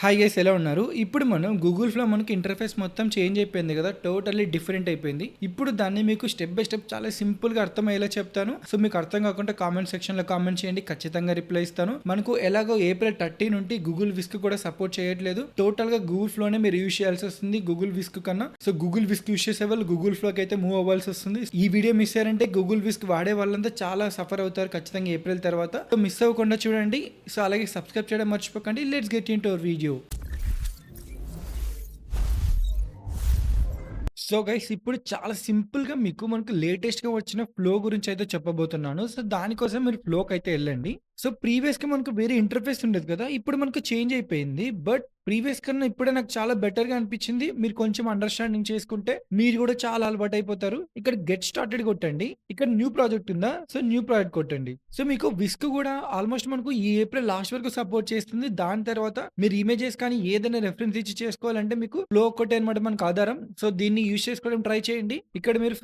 Hi guys, ఎలా ఉన్నారు? ఇప్పుడు మనం గూగుల్ ఫ్లో మనకి ఇంటర్ఫేస్ మొత్తం చేంజ్ అయిపోయింది కదా, టోటల్లీ డిఫరెంట్ అయిపోయింది. ఇప్పుడు దాన్ని మీకు స్టెప్ బై స్టెప్ చాలా సింపుల్ గా అర్థమయ్యేలా చెప్తాను. సో మీకు అర్థం కాకుండా కామెంట్ సెక్షన్ లో కామెంట్ చేయండి, ఖచ్చితంగా రిప్లై ఇస్తాను. మనకు ఎలాగో ఏప్రిల్ 30 నుండి గూగుల్ విస్క్ కూడా సపోర్ట్ చేయట్లేదు. టోటల్ గా గూగుల్ ఫ్లోనే మీరు యూజ్ చేయాల్సి వస్తుంది గూగుల్ విస్క్ కన్నా. సో గూగుల్ విస్క్ యూజ్ చేసే వాళ్ళు గూగుల్ ఫ్లోకి అయితే మూవ్ అవ్వాల్సి వస్తుంది. ఈ వీడియో మిస్ అయ్యారంటే గూగుల్ విస్క్ వాడే వాళ్ళంతా చాలా సఫర్ అవుతారు ఖచ్చితంగా ఏప్రిల్ తర్వాత. సో మిస్ అవ్వకుండా చూడండి. సో అలాగే సబ్స్క్రైబ్ చేయడం మర్చిపోకండి. Let's get in to our video. So guys, ఇప్పుడు చాలా సింపుల్‌గా మనకు లేటెస్ట్‌గా వచ్చిన ఫ్లో గురించి అయితే చెప్పబోతున్నాను. సో దానికోసం మీరు ఫ్లోకైతే ఎళ్ళండి. సో ప్రీవియస్‌గా మనకు వేరే ఇంటర్ఫేస్ ఉండేది కదా! ఇప్పుడు మనకు చేంజ్ అయిపోయింది. బట్ ప్రీవియస్ కన్నా ఇప్పుడే నాకు చాలా బెటర్‌గా అనిపించింది. మీరు కొంచెం అండర్‌స్టాండింగ్ చేసుకుంటే మీరు కూడా చాలా అలవాటైపోతారు. ఇక్కడ గెట్ స్టార్టెడ్ కొట్టండి. ఇక్కడ న్యూ ప్రాజెక్ట్ ఉందా? సో న్యూ ప్రాజెక్ట్ కొట్టండి. సో మీకు విస్క్ కూడా ఆల్మోస్ట్ మనకు ఈ ఏప్రిల్ లాస్ట్ వరకు సపోర్ట్ చేస్తుంది. దాని తర్వాత మీరు ఇమేజెస్ కానీ ఏదైనా రెఫరెన్స్ ఇచ్చి చేసుకోవాలంటే మీకు ఫ్లో ఒక్కటే అనమాట మనకు ఆధారం. సో దీన్ని యూజ్ చేసుకోవడం ట్రై చేయండి. ఇక్కడ మీరు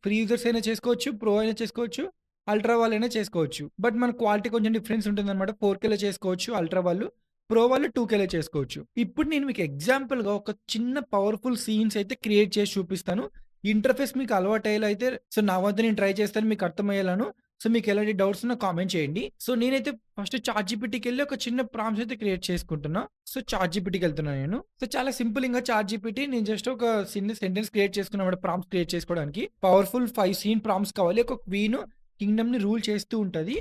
ఫ్రీ యూజర్స్ అయినా చేసుకోవచ్చు, ప్రో అయినా చేసుకోవచ్చు, అల్ట్రా వాళ్ళైనా చేసుకోవచ్చు. బట్ మన క్వాలిటీ కొంచెం డిఫరెన్స్ ఉంటుందన్నమాట. 4Kలో చేసుకోవచ్చు అల్ట్రా వాళ్ళు. ప్రో వాళ్ళు 2Kలో చేసుకోవచ్చు. ఇప్పుడు నేను మీకు ఎగ్జాంపుల్‌గా ఒక చిన్న పవర్‌ఫుల్ సీన్స్ అయితే క్రియేట్ చేసి చూపిస్తాను. ఇంటర్ఫేస్ మీకు అలవాటయ్యేలా అయితే సో నా వంతు నేను ట్రై చేస్తాను మీకు అర్థమయ్యేలాను. సో మీకు ఎలాంటి డౌట్స్ ఉన్నా కామెంట్ చేయండి. సో నేనైతే ఫస్ట్ చాట్‌జీపీటీకెళ్ళి ఒక చిన్న ప్రాంప్ట్స్ అయితే క్రియేట్ చేసుకుంటున్నా. సో చాట్‌జీపీటీకెళ్తున్నా నేను. సో చాలా సింపుల్ ఇంగ చాట్‌జీపీటీ నేను జస్ట్ ఒక చిన్న సెంటెన్స్ క్రియేట్ చేసుకున్నామాట ప్రాంప్ట్స్ క్రియేట్ చేసుకోవడానికి. పవర్‌ఫుల్ 5 సీన్ ప్రాంప్ట్స్ కావాలి. ఒక క్వీన్ కింగ్‌డమ్‌ని రూల్ చేస్తూ ఉంటది.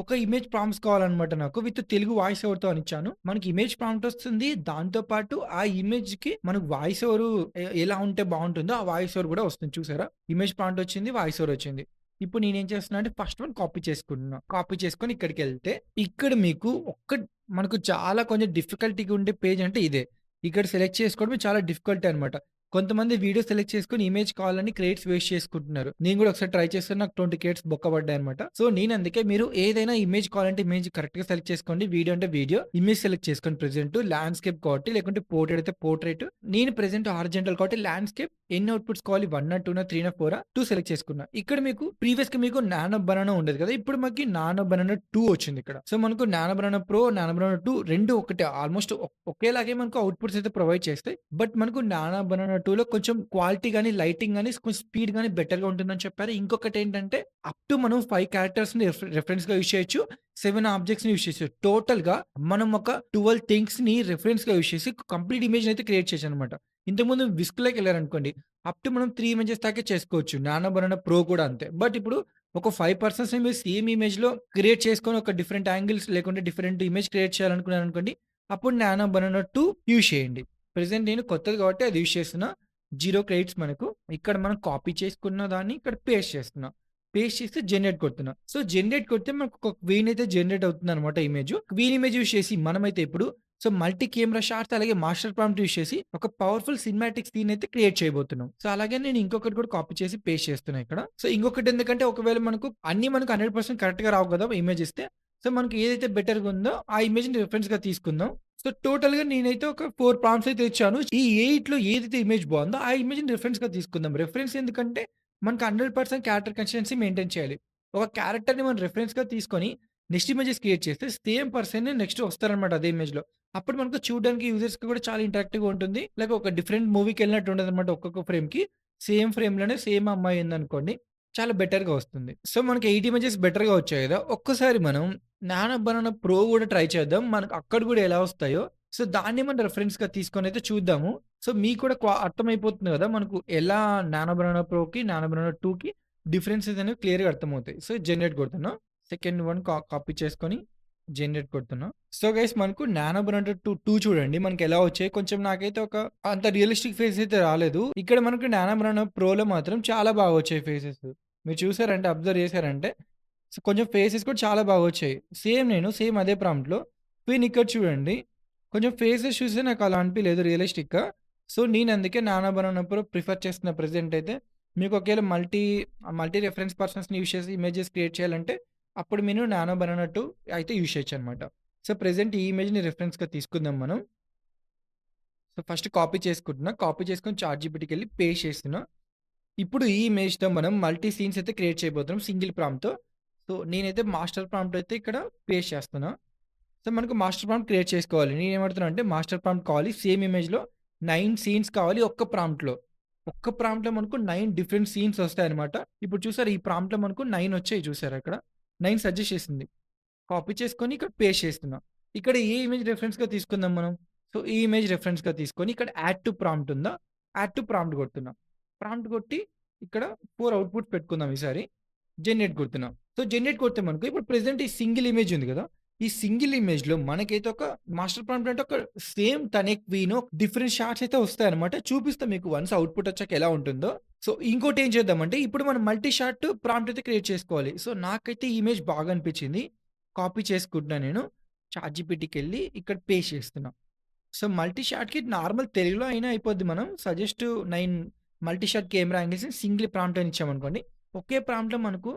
ఒక ఇమేజ్ ప్రాంప్ట్స్ కావాలన్నమాట నాకు. విత్ తెలుగు వాయిస్ ఓవర్‌తో అనిచ్చాను. మనకి ఇమేజ్ ప్రాంప్ట్ వస్తుంది. దాంతో పాటు ఆ ఇమేజ్‌కి మనకు వాయిస్ ఓవర్ ఎలా ఉంటే బావుంటుందో ఆ వాయిస్ ఓవర్ కూడా వస్తుంది చూసారా? ఇమేజ్ ప్రాంప్ట్ వచ్చింది. వాయిస్ ఓవర్ వచ్చింది. ఇప్పుడు నేనేం చేస్తున్నా అంటే ఫస్ట్ వన్ కాపీ చేసుకుంటున్నా. కాపీ చేసుకొని ఇక్కడికెళ్తే ఇక్కడ మీకు మనకు చాలా కొంచెం డిఫికల్టీగా ఉండే పేజ్ అంటే ఇదే. ఇక్కడ సెలెక్ట్ చేసుకోవడం చాలా డిఫికల్టీ అనమాట. కొంతమంది వీడియో సెలెక్ట్ చేసుకొని ఇమేజ్ కావాలని క్రెడిట్స్ వేస్ట్ చేసుకుంటున్నారు. నేను కూడా ఒకసారి ట్రై చేస్తే నాకు 20 క్రెడిట్స్ బొక్కబడ్డాయన్నమాట. సో నేను అందుకే మీరు ఏదైనా ఇమేజ్ కావాలంటే ఇమేజ్ కరెక్ట్‌గా సెలెక్ట్ చేసుకోండి. వీడియో అంటే వీడియో. ఇమేజ్ సెలెక్ట్ చేసుకోండి ప్రెజెంట్. ల్యాండ్‌స్కేప్ కాబట్టి లేకుంటే పోర్ట్రైట్ అయితే పోర్ట్రైట్. నేను ప్రెజెంట్ హారిజాంటల్ కాబట్టి ల్యాండ్‌స్కేప్ ఎన్ని అవుట్‌పుట్స్ కావాలి 1 2 3 4 2 సెలెక్ట్ చేసుకున్నా. ఇక్కడ మీకు ప్రీవియస్‌గా మీకు నానో బనానా ఉండేది కదా! ఇప్పుడు మనకి నానో బనానా 2 వచ్చింది ఇక్కడ. సో మనకు nano banana pro, nano banana 2 2 ఒకటే ఆల్‌మోస్ట్ ఒకేలాగే మనకు అవుట్‌పుట్స్ అయితే ప్రొవైడ్ చేస్తాయి. బట్ మనకు నానో బనానా 2లో కొంచెం క్వాలిటీ గాని, లైటింగ్ గాని, కొంచెం స్పీడ్ గాని బెటర్‌గా ఉంటుందని చెప్పారు. ఇంకొకటేంటంటే అప్ టు మనం 5 క్యారెక్టర్స్‌ని రిఫరెన్స్‌గా యూజ్ చేయొచ్చు. 7 ఆబ్జెక్ట్స్‌ని యూజ్ చేయొచ్చు. టోటల్‌గా మనం ఒక 12 థింగ్స్‌ని రిఫరెన్స్‌గా యూజ్ చేసి కంప్లీట్ ఇమేజ్‌ని అయితే క్రియేట్ చేయొచ్చనమాట. ఇంతకుముందు విస్క్‌లోకెళ్లారనుకోండి, అప్ టు మనం 3 ఇమేజెస్ దాకే చేసుకోవచ్చు. నానో బనానా ప్రో కూడా అంతే. బట్ ఇప్పుడు ఒక 5 పర్సన్స్‌ని మీరు సేమ్ ఇమేజ్‌లో క్రియేట్ చేసుకొని ఒక డిఫరెంట్ యాంగిల్స్ లేకుంటే డిఫరెంట్ ఇమేజ్ క్రియేట్ చేయాలనుకున్నారనుకోండి, అప్పుడు నానో బనానా 2 యూజ్ చేయండి. ప్రెజెంట్ నేను కొత్తది కాబట్టి అది యూజ్ చేస్తున్నా. 0 క్రెడిట్స్ మనకు. ఇక్కడ మనం కాపీ చేసుకున్న దాన్ని ఇక్కడ పేస్ట్ చేస్తున్నా. పేస్ట్ చేసి జనరేట్ కొడుతున్నా. సో జనరేట్ కొడితే మనకు ఒక క్వీన్ అయితే జనరేట్ అవుతుందన్నమాట ఇమేజ్. క్వీన్ ఇమేజ్ యూజ్ చేసి మనమైతే ఇప్పుడు సో మల్టీ కెమెరా షాట్స్ అలాగే మాస్టర్ ప్రాంప్ట్ యూజ్ చేసి ఒక పవర్‌ఫుల్ సినిమాటిక్ సీన్ అయితే క్రియేట్ చేయబోతున్నాం. సో అలాగే నేను ఇంకొకటి కూడా కాపీ చేసి పేస్ట్ చేస్తున్నా ఇక్కడ. సో ఇంకొకటి ఎందుకంటే ఒకవేళ మనకు 100% కరెక్ట్‌గా రావు కదా! ఇమేజ్ ఇస్తే. సో మనకి ఏదైతే బెటర్‌గా ఉందో ఆ ఇమేజ్‌ని రిఫరెన్స్‌గా తీసుకుందాం. సో టోటల్‌గా నేనైతే ఒక 4 ప్రాంప్ట్స్ అయితే ఇచ్చాను. ఈ 8లో ఏదైతే ఇమేజ్ బావుందో ఆ ఇమేజ్‌ని రిఫరెన్స్‌గా తీసుకుందాం. రిఫరెన్స్ ఎందుకంటే మనకు 100% క్యారెక్టర్ కన్సిస్టెన్సీ మెయింటైన్ చేయాలి. ఒక క్యారెక్టర్‌ని మనం రిఫరెన్స్‌గా తీసుకొని నెక్స్ట్ ఇమేజెస్ క్రియేట్ చేస్తే సేమ్ పర్సనే నెక్స్ట్ వస్తారనమాట అదే ఇమేజ్‌లో. అప్పుడు మనకు చూడడానికి యూజర్స్‌కి కూడా చాలా ఇంటరాక్టివ్‌గా ఉంటుంది. లైక్ ఒక డిఫరెంట్ మూవీకెళ్ళినట్టు ఉండదనమాట ఒక్కొక్క ఫ్రేమ్‌కి. సేమ్ ఫ్రేమ్‌లోనే సేమ్ అమ్మాయి ఉందనుకోండి, చాలా బెటర్‌గా వస్తుంది. సో మనకి 8 ఇమేజెస్ బెటర్‌గా వచ్చాయి గదా! ఒక్కసారి మనం నానో బనానా ప్రో గూడా ట్రై చేద్దాం. మనకు అక్కడ గూడా ఎలా వస్తాయో, సో దాన్ని మనం రిఫరెన్స్‌గా తీసుకొనైతే చూద్దాము. సో మీకు కూడా అర్థమైపోతుంది గదా! మనకు ఎలా నానో బనానా ప్రోకి, నానో బనానా 2కి డిఫరెన్సెస్ అనేవి క్లియర్‌గా అర్థమవుతాయి. సో జనరేట్ కొడుతున్నా. సెకండ్ వన్ కాపీ చేసుకొని జనరేట్ కొడుతున్నా. సో గైస్, మనకు నానో బనానా 2 చూడండి మనకెలా వచ్చాయి. కొంచెం నాకైతే అంత రియలిస్టిక్ ఫేస్ అయితే రాలేదు. ఇక్కడ మనకు నానో బనానా ప్రోలో మాత్రం చాలా బాగా వచ్చాయి ఫేసెస్. మీరు చూసారంటే అబ్జర్వ్ చేసారంటే సో కొంచెం ఫేసెస్ కూడా చాలా బాగొచ్చాయి. సేమ్ అదే ప్రాంప్ట్‌లో. క్వీన్ ఇక్కడ చూడండి. కొంచెం ఫేసెస్ చూస్తే నాకు అలా అనిపియలేదు రియలిస్టిక్‌గా. సో నేను అందుకే నానో బనానా ప్రో ప్రిఫర్ చేస్తున్నా ప్రెజెంట్ అయితే. మీకు ఒకవేళ మల్టీ రిఫరెన్స్ పర్సన్స్‌ని యూజ్ చేసి ఇమేజెస్ క్రియేట్ చేయాలంటే అప్పుడు మీరు నానో బనానా 2 అయితే యూజ్ చేయొచ్చనమాట. సో ప్రెజెంట్ ఈ ఇమేజ్‌ని రిఫరెన్స్‌గా తీసుకుందాం మనం. సో ఫస్ట్ కాపీ చేసుకుంటున్నా. కాపీ చేసుకొని చాట్‌జీపీటీకెళ్ళి పేస్ట్ చేస్తున్నా. ఇప్పుడు ఈ ఇమేజ్‌తో మనం మల్టీ సీన్స్ అయితే క్రియేట్ చేయబోతున్నాం సింగిల్ ప్రాంప్ట్‌తో. సో నేనైతే మాస్టర్ ప్రాంప్ట్ అయితే ఇక్కడ పేస్ట్ చేస్తున్నా. సో, మనకు మాస్టర్ ప్రాంప్ట్ క్రియేట్ చేసుకోవాలి. నేనేమంటున్నా అంటే మాస్టర్ ప్రాంప్ట్ కావాలి. సేమ్ ఇమేజ్‌లో 9 సీన్స్ కావాలి ఒక్క ప్రాంప్ట్‌లో. ఒక్క ప్రాంప్ట్‌లో మనకు 9 డిఫరెంట్ సీన్స్ వస్తాయన్నమాట. ఇప్పుడు చూసారా ఈ ప్రాంప్ట్‌లో మనకు 9 వచ్చాయి చూసారా ఇక్కడ? 9 సజెస్ట్ చేసింది. కాపీ చేసుకొని ఇక్కడ పేస్ట్ చేస్తున్నా. ఇక్కడ ఏ ఇమేజ్ రిఫరెన్స్‌గా తీసుకుందాం మనం? సో, ఈ ఇమేజ్ రిఫరెన్స్‌గా తీసుకొని ఇక్కడ యాడ్ టు ప్రాంప్ట్ ఉందా? యాడ్ టు ప్రాంప్ట్ కొడుతున్నా. ప్రాంప్ట్ కొట్టి ఇక్కడ 4 అవుట్‌పుట్స్ పెట్టుకుందాం ఈసారి. జనరేట్ కొడుతున్నాం. సో, జనరేట్ కొడితే మనకు ఇప్పుడు ప్రెజెంట్ ఈ సింగిల్ ఇమేజ్ ఉంది గదా! ఈ సింగిల్ ఇమేజ్‌లో మనకైతే ఒక మాస్టర్ ప్రాంప్ట్ అంటే ఒక సేమ్ తనే క్వీను డిఫరెంట్ షాట్స్ అయితే వస్తాయన్నమాట. చూపిస్తా మీకు వన్స్ అవుట్‌పుట్ వచ్చాక ఎలా ఉంటుందో. సో, ఇంకోటి ఏం చేద్దామంటే ఇప్పుడు మనం మల్టీ షాట్ ప్రాంప్ట్ అయితే క్రియేట్ చేసుకోవాలి. సో, నాకైతే ఈ ఇమేజ్ బాగా అనిపించింది. కాపీ చేసుకుంటున్నా నేను. చాట్‌జీపీటీకెళ్ళి ఇక్కడ పేస్ట్ చేస్తున్నా. సో, మల్టీ షాట్‌కి నార్మల్ తెలుగులో అయినా అయిపోద్ది. మనం suggest 9 multi shot camera angles single prompt అని ఇచ్చామనుకోండి. ఒకే ప్రాంప్ట్‌లో మనకు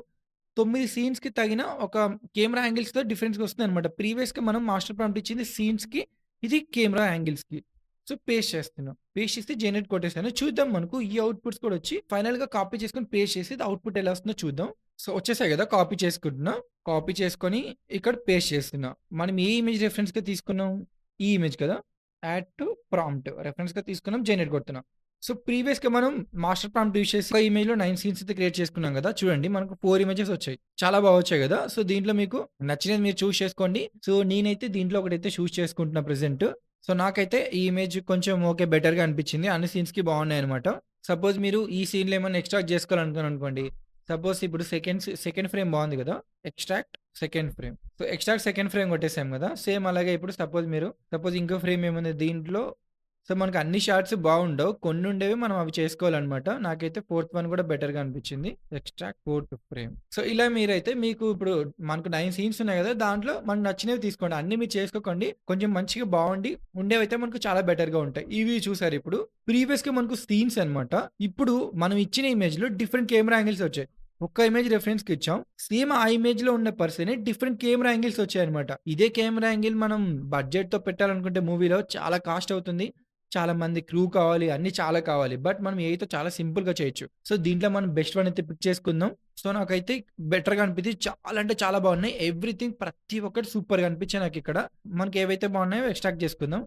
9 సీన్స్‌కి తగిన ఒక కెమెరా యాంగిల్స్‌తో డిఫరెన్స్‌గా వస్తుందనమాట. ప్రీవియస్‌గా మనం మాస్టర్ ప్రాంప్ట్ ఇచ్చింది సీన్స్‌కి, ఇది కెమెరా యాంగిల్స్‌కి. సో, పేస్ట్ చేస్తున్నాం. పేస్ట్ చేసి జనరేట్ కొట్టేసాను. చూద్దాం మనకు ఈ అవుట్‌పుట్స్ కూడా వచ్చి ఫైనల్‌గా కాపీ చేసుకొని పేస్ట్ చేసి అవుట్‌పుట్ ఎలా వస్తుందో చూద్దాం. సో, వచ్చేసాయి గదా! కాపీ చేసుకుంటున్నా. కాపీ చేసుకొని ఇక్కడ పేస్ట్ చేస్తున్నా. మనం ఏ ఇమేజ్ రిఫరెన్స్‌గా తీసుకున్నాం? ఈ ఇమేజ్ కదా! యాడ్ టు ప్రాంప్ట్ రెఫరెన్స్‌గా తీసుకున్నాం. జనరేట్ కొడుతున్నాం. సో, ప్రీవియస్‌గా మనం మాస్టర్ ప్రాంప్ట్ యూజ్ చేసి ఒక ఇమేజ్‌లో 9 సీన్స్ అయితే క్రియేట్ చేసుకున్నాం గదా! చూడండి మనకు 4 ఇమేజెస్ వచ్చాయి. చాలా బా వచ్చాయి గదా! సో, దీంట్లో మీకు నచ్చినది మీరు చూజ్ చేసుకోండి. సో, నేనైతే దీంట్లో ఒకటైతే చూజ్ చేసుకుంటున్నా ప్రెజెంట్. సో, నాకైతే ఈ ఇమేజ్ కొంచెం ఓకే. బెటర్‌గా అనిపించింది. అన్ని సీన్స్‌కి బాగున్నాయన్నమాట. సపోజ్ మీరు ఈ సీన్‌లో ఏమన్నా ఎక్స్ట్రాక్ట్ చేసుకోవాలనుకున్నారనుకోండి. సపోజ్ ఇప్పుడు సెకండ్ ఫ్రేమ్ బాగుంది గదా! Extract second frame. So, extract second frame కొట్టేసాం గదా! సేమ్ అలాగే ఇప్పుడు సపోజ్ ఇంకో ఫ్రేమ్ ఏముంది దీంట్లో. సో, మనకు అన్ని షాట్స్ బాగుండవు. కొన్ని ఉండేవి మనం అవి చేసుకోవాలన్నమాట. నాకైతే ఫోర్త్ వన్ కూడా బెటర్‌గా అనిపించింది. Extract fourth frame. సో, ఇలా మీరైతే మీకు ఇప్పుడు మనకు 9 సీన్స్ ఉన్నాయి గదా! దాంట్లో మనకు నచ్చినవి తీసుకోండి. అన్నీ మీరు చేసుకోకండి. కొంచెం మంచిగా బావుండి ఉండేవైతే మనకు చాలా బెటర్‌గా ఉంటాయి. ఇవి చూసారు ఇప్పుడు. ప్రీవియస్‌గా మనకు సీన్స్ అన్నమాట. ఇప్పుడు మనం ఇచ్చిన ఇమేజ్‌లో డిఫరెంట్ కెమెరా యాంగిల్స్ వచ్చాయి. ఒక్క ఇమేజ్ రిఫరెన్స్‌కి ఇచ్చాం. సేమ్ ఆ ఇమేజ్‌లో ఉన్న పర్సనే డిఫరెంట్ కెమెరా యాంగిల్స్ వచ్చాయన్నమాట. ఇదే కెమెరా యాంగిల్ మనం బడ్జెట్‌తో పెట్టాలనుకుంటే మూవీలో చాలా కాస్ట్ అవుతుంది. చాలా మంది క్రూ కావాలి. అన్నీ చాలా కావాలి. బట్ మనం ఏఐతో చాలా సింపుల్‌గా చేయొచ్చు. సో, దీంట్లో మనం బెస్ట్ వన్ అయితే పిక్ చేసుకుందాం. సో, నాకైతే బెటర్‌గా అనిపించింది. చాలా అంటే చాలా బాగున్నాయి. ఎవ్రీథింగ్ ప్రతి ఒక్కటి సూపర్‌గా అనిపించాయి నాకిక్కడ. మనకి ఏవైతే బాగున్నాయో ఎక్స్ట్రాక్ట్ చేసుకుందాం.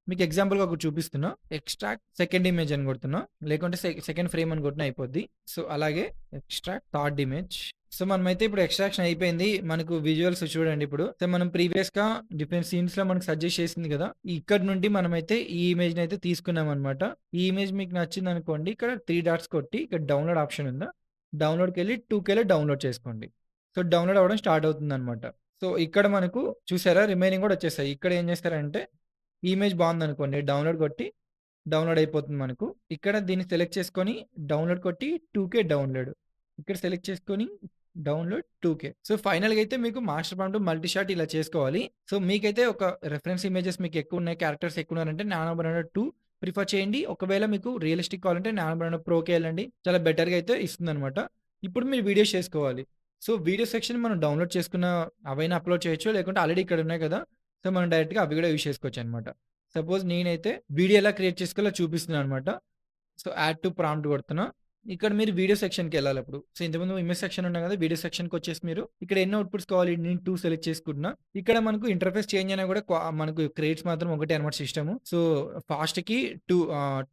మీకు ఎగ్జాంపుల్‌గా ఒకటి చూపిస్తున్నా. ఎక్స్ట్రాక్ట్ సెకండ్ ఇమేజ్ అని కొడుతున్నా. లేకుంటే సెకండ్ ఫ్రేమ్ అని కొట్టినా అయిపోద్ది. సో, అలాగే ఎక్స్ట్రాక్ట్ థర్డ్ ఇమేజ్. సో, మనమైతే ఇప్పుడు ఎక్స్ట్రాక్షన్ అయిపోయింది. మనకు విజువల్స్ చూడండి ఇప్పుడు. సో, మనం ప్రీవియస్‌గా డిఫరెంట్ సీన్స్‌లో మనకు సజెస్ట్ చేసింది గదా! ఇక్కడి నుండి మనమైతే ఈ ఇమేజ్‌నైతే తీసుకున్నామనమాట. ఈ ఇమేజ్ మీకు నచ్చిందనుకోండి. ఇక్కడ 3 డాట్స్ కొట్టి ఇక్కడ డౌన్‌లోడ్ ఆప్షన్ ఉందా? డౌన్‌లోడ్‌కెళ్ళి 2కేలో డౌన్‌లోడ్ చేసుకోండి. సో, డౌన్‌లోడ్ అవ్వడం స్టార్ట్ అవుతుందనమాట. సో, ఇక్కడ మనకు చూసారా రిమైనింగ్ గూడా వచ్చేసాయి. ఇక్కడ ఏం చేస్తారంటే ఈ ఇమేజ్ బావుందనుకోండి. డౌన్‌లోడ్ కొట్టి డౌన్‌లోడ్ అయిపోతుంది మనకు. ఇక్కడ దీన్ని సెలెక్ట్ చేసుకొని డౌన్‌లోడ్ కొట్టి 2కే డౌన్‌లోడ్. ఇక్కడ సెలెక్ట్ చేసుకొని డౌన్‌లోడ్ 2కే. సో, ఫైనల్‌గా అయితే మీకు మాస్టర్ ప్రాంప్ట్ మల్టీ షాట్ ఇలా చేసుకోవాలి. సో, మీకైతే ఒక రిఫరెన్స్ ఇమేజెస్ మీకు ఎక్కువున్నాయి. క్యారెక్టర్స్ ఎక్కువున్నారంటే నానో బనానా 2 ప్రిఫర్ చేయండి. ఒకవేళ మీకు రియలిస్టిక్ కావాలంటే నానో బనానా ప్రోకే ఎళ్ళండి. చాలా బెటర్‌గా అయితే ఇస్తుందనమాట. ఇప్పుడు మీరు వీడియోస్ చేసుకోవాలి. సో, వీడియో సెక్షన్ మనం డౌన్‌లోడ్ చేసుకున్న అవైనా అప్‌లోడ్ చేయొచ్చు. లేకుంటే ఆల్రెడీ ఇక్కడ ఉన్నాయి కదా! సో, మనం డైరెక్ట్‌గా అవి కూడా యూజ్ చేసుకోవచ్చనమాట. సపోజ్ నేనైతే వీడియో ఎలా క్రియేట్ చేసుకోవాలో చూపిస్తున్నాననమాట. సో, యాడ్ టు ప్రాంప్ట్ కొడుతున్నా. ఇక్కడ మీరు వీడియో సెక్షన్‌కెళ్ళాలప్పుడు. సో, ఇంతకుముందు ఇమేజ్ సెక్షన్ ఉన్నాయి కదా! వీడియో సెక్షన్‌కొచ్చేసి మీరు ఇక్కడ ఎన్ని అవుట్‌పుట్స్ కావాలి నేను 2 సెలెక్ట్ చేసుకుంటున్నా. ఇక్కడ మనకు ఇంటర్‌ఫేస్ చేంజ్ అయినా కూడా మనకు క్రెడిట్స్ మాత్రం ఒకటే అనమాట సిస్టము. సో, ఫాస్ట్‌కి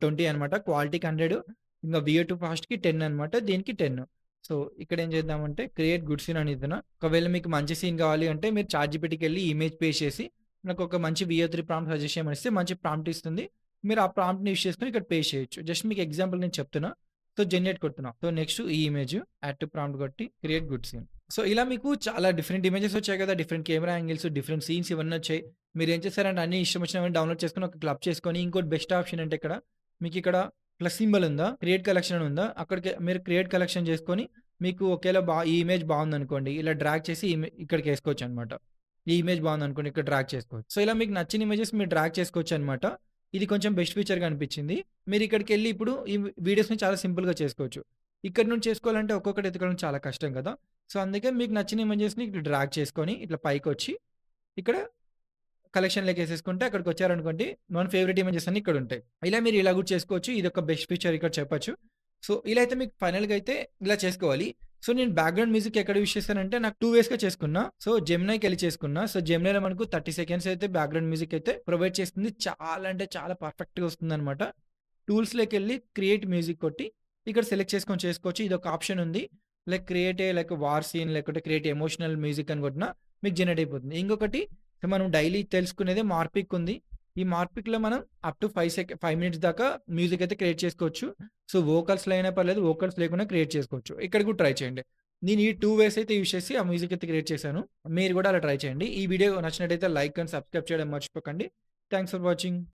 20 అనమాట. క్వాలిటీకి 100 ఇంగా వీఏ టు ఫాస్ట్‌కి 10 అనమాట. దీనికి 10. సో, ఇక్కడ ఏం చేద్దామంటే క్రియేట్ గుడ్ సీన్ అని ఇస్తున్నా. ఒకవేళ మీకు మంచి సీన్ కావాలి అంటే మీరు చాట్‌జీపీటీకెళ్ళి ఇమేజ్ పేస్ట్ చేసి నాకొక మంచి వీఏ3 ప్రాంప్ట్ సజెస్ట్ చేయమని ఇస్తే మంచి ప్రాంప్ట్ ఇస్తుంది. మీరు ఆ ప్రాంప్ట్‌ని యూజ్ చేసుకొని ఇక్కడ పేస్ట్ చేయొచ్చు. జస్ట్ మీకు ఎగ్జాంపుల్ నేను చెప్తున్నా. సో, జనరేట్ కొడుతున్నా. సో, నెక్స్ట్ ఈ ఇమేజ్ యాడ్ టు ప్రాంప్ట్ కొట్టి క్రియేట్ గుడ్ సీన్. సో, ఇలా మీకు చాలా డిఫరెంట్ ఇమేజెస్ వచ్చాయి కదా! Different camera angles, different scenes ఇవన్నీ వచ్చాయి. మీరేం చేశారంటే అన్నీ ఇష్టం వచ్చినవన్నీ డౌన్‌లోడ్ చేసుకొని ఒక క్లబ్ చేసుకొని ఇంకోటి బెస్ట్ ఆప్షన్ అంటే ఇక్కడ మీకిక్కడ ప్లస్ సింబల్ ఉందా? క్రియేట్ కలెక్షన్ అని ఉందా? అక్కడికి మీరు క్రియేట్ కలెక్షన్ చేసుకొని మీకు ఒకేళ ఈ ఇమేజ్ బావుందనుకోండి. ఇలా డ్రాగ్ చేసి ఇక్కడికేసుకోవచ్చనమాట. ఈ ఇమేజ్ బావుందనుకోండి ఇక్కడ డ్రాగ్ చేసుకోవచ్చు. సో, ఇలా మీకు నచ్చిన ఇమేజెస్ మీరు డ్రాగ్ చేసుకోవచ్చనమాట. ఇది కొంచెం బెస్ట్ ఫీచర్‌గా అనిపించింది. మీరిక్కడికెళ్ళి ఇప్పుడు ఈ వీడియోస్‌ని చాలా సింపుల్‌గా చేసుకోవచ్చు. ఇక్కడి నుంచి చేసుకోవాలంటే ఒక్కొక్కటి ఎతకడం చాలా కష్టం కదా! సో, అందుకే మీకు నచ్చిన ఇమేజెస్‌ని ఇట్లా డ్రాగ్ చేసుకొని ఇట్లా పైకొచ్చి ఇక్కడ కలెక్షన్‌లోకేసేసుకుంటే అక్కడికొచ్చారనుకోండి మన ఫేవరెట్ ఇమేజెస్ అన్నీ ఇక్కడుంటాయి. ఇలా మీరు ఇలా కూడా చేసుకోవచ్చు. ఇదొక బెస్ట్ ఫీచర్ ఇక్కడ చెప్పొచ్చు. సో, ఇలా అయితే మీకు ఫైనల్‌గా అయితే ఇలా చేసుకోవాలి. సో, నేను బ్యాక్‌గ్రౌండ్ మ్యూజిక్ ఎక్కడ యూజ్ చేశానంటే నాకు 2 వేస్‌గా చేసుకున్నా. సో, జెమినైకెళ్ళి చేసుకున్నా. సో, జెమినైలో మనకు 30 సెకండ్స్ అయితే బ్యాక్‌గ్రౌండ్ మ్యూజిక్ అయితే ప్రొవైడ్ చేస్తుంది. చాలా అంటే చాలా పర్ఫెక్ట్‌గా వస్తుందనమాట. టూల్స్‌లోకెళ్ళి క్రియేట్ మ్యూజిక్ కొట్టి, ఇక్కడ సెలెక్ట్ చేసుకొని చేసుకోవచ్చు. ఇదొక ఆప్షన్ ఉంది. లైక్ వార్ సీన్ లేకపోతే క్రియేట్ ఎమోషనల్ మ్యూజిక్ అని కొట్టినా మీకు జనరేట్ అయిపోతుంది. ఇంకొకటి మనం డైలీ తెలుసుకునేదే మార్పిక్ ఉంది. ఈ మార్పిక్‌లో మనం అప్ టు 5 మినిట్స్ దాకా మ్యూజిక్ అయితే క్రియేట్ చేసుకోవచ్చు. సో, వోకల్స్‌లో అయినా పర్లేదు, వోకల్స్ లేకుండా క్రియేట్ చేసుకోవచ్చు. ఇక్కడ కూడా ట్రై చేయండి. నేను ఈ 2 వేస్ అయితే యూజ్ చేసి ఆ మ్యూజిక్ అయితే క్రియేట్ చేశాను. మీరు కూడా అలా ట్రై చేయండి. ఈ వీడియో నచ్చినట్టయితే లైక్ అండ్ సబ్స్క్రైబ్ చేయడం మర్చిపోకండి. Thanks for watching.